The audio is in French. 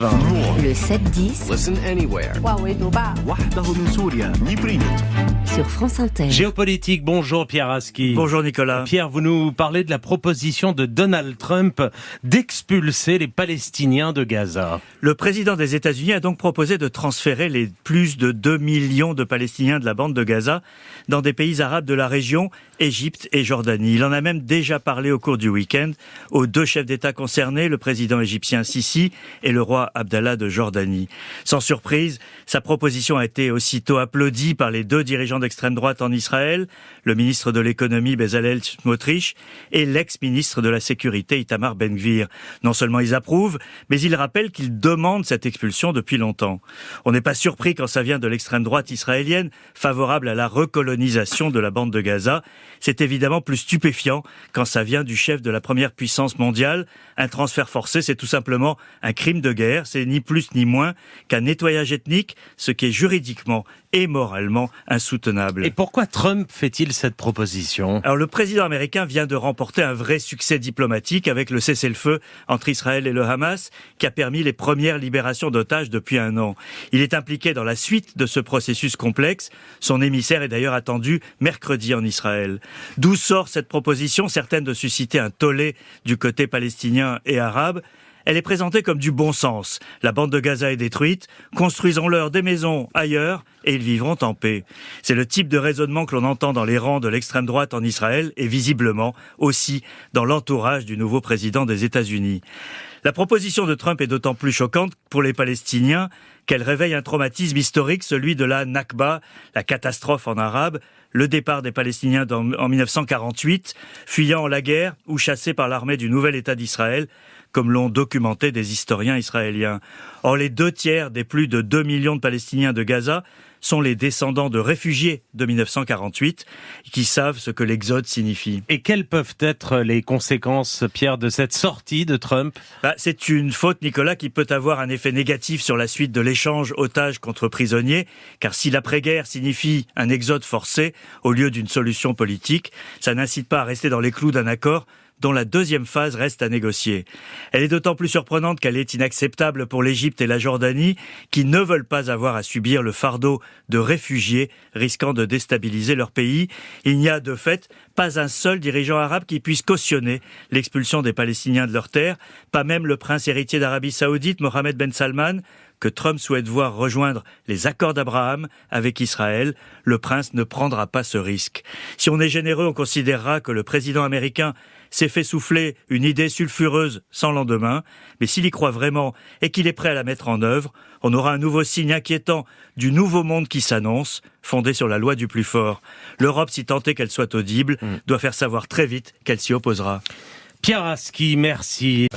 Le 7-10 Listen anywhere. وحده من سوريا نيبرينت. sur France Inter. Géopolitique, bonjour Pierre Aski. Bonjour Nicolas. Pierre, vous nous parlez de la proposition de Donald Trump d'expulser les Palestiniens de Gaza. Le président des États-Unis a donc proposé de transférer les plus de 2 millions de Palestiniens de la bande de Gaza dans des pays arabes de la région, Égypte et Jordanie. Il en a même déjà parlé au cours du week-end aux deux chefs d'État concernés, le président égyptien Sisi et le roi Abdallah de Jordanie. Sans surprise, sa proposition a été aussitôt applaudie par les deux dirigeants d'extrême droite en Israël, le ministre de l'économie Bezalel Smotrich et l'ex-ministre de la sécurité Itamar Ben-Gvir. Non seulement ils approuvent, mais ils rappellent qu'ils demandent cette expulsion depuis longtemps. On n'est pas surpris quand ça vient de l'extrême droite israélienne, favorable à la recolonisation de la bande de Gaza. C'est évidemment plus stupéfiant quand ça vient du chef de la première puissance mondiale. Un transfert forcé, c'est tout simplement un crime de guerre. C'est ni plus ni moins qu'un nettoyage ethnique, ce qui est juridiquement et moralement insoutenable. Et pourquoi Trump fait-il cette proposition ? Alors, le président américain vient de remporter un vrai succès diplomatique avec le cessez-le-feu entre Israël et le Hamas, qui a permis les premières libérations d'otages depuis un an. Il est impliqué dans la suite de ce processus complexe. Son émissaire est d'ailleurs attendu mercredi en Israël. D'où sort cette proposition, certaine de susciter un tollé du côté palestinien et arabe. Elle est présentée comme du bon sens. La bande de Gaza est détruite, construisons-leur des maisons ailleurs et ils vivront en paix. C'est le type de raisonnement que l'on entend dans les rangs de l'extrême droite en Israël et visiblement aussi dans l'entourage du nouveau président des États-Unis. La proposition de Trump est d'autant plus choquante pour les Palestiniens qu'elle réveille un traumatisme historique, celui de la Nakba, la catastrophe en arabe, le départ des Palestiniens en 1948, fuyant la guerre ou chassés par l'armée du nouvel État d'Israël, comme l'ont documenté des historiens israéliens. Or, les 2/3 des plus de 2 millions de Palestiniens de Gaza sont les descendants de réfugiés de 1948 qui savent ce que l'exode signifie. Et quelles peuvent être les conséquences, Pierre, de cette sortie de Trump ? C'est une faute, Nicolas, qui peut avoir un effet négatif sur la suite de l'échange otages contre prisonniers, car si l'après-guerre signifie un exode forcé au lieu d'une solution politique, ça n'incite pas à rester dans les clous d'un accord dont la deuxième phase reste à négocier. Elle est d'autant plus surprenante qu'elle est inacceptable pour l'Égypte et la Jordanie, qui ne veulent pas avoir à subir le fardeau de réfugiés risquant de déstabiliser leur pays. Il n'y a de fait pas un seul dirigeant arabe qui puisse cautionner l'expulsion des Palestiniens de leurs terres, pas même le prince héritier d'Arabie Saoudite, Mohammed Ben Salman, que Trump souhaite voir rejoindre les accords d'Abraham avec Israël. Le prince ne prendra pas ce risque. Si on est généreux, on considérera que le président américain s'est fait souffler une idée sulfureuse sans lendemain, mais s'il y croit vraiment et qu'il est prêt à la mettre en œuvre, on aura un nouveau signe inquiétant du nouveau monde qui s'annonce, fondé sur la loi du plus fort. L'Europe, si tant est qu'elle soit audible, doit faire savoir très vite qu'elle s'y opposera. Pierre Aski, merci.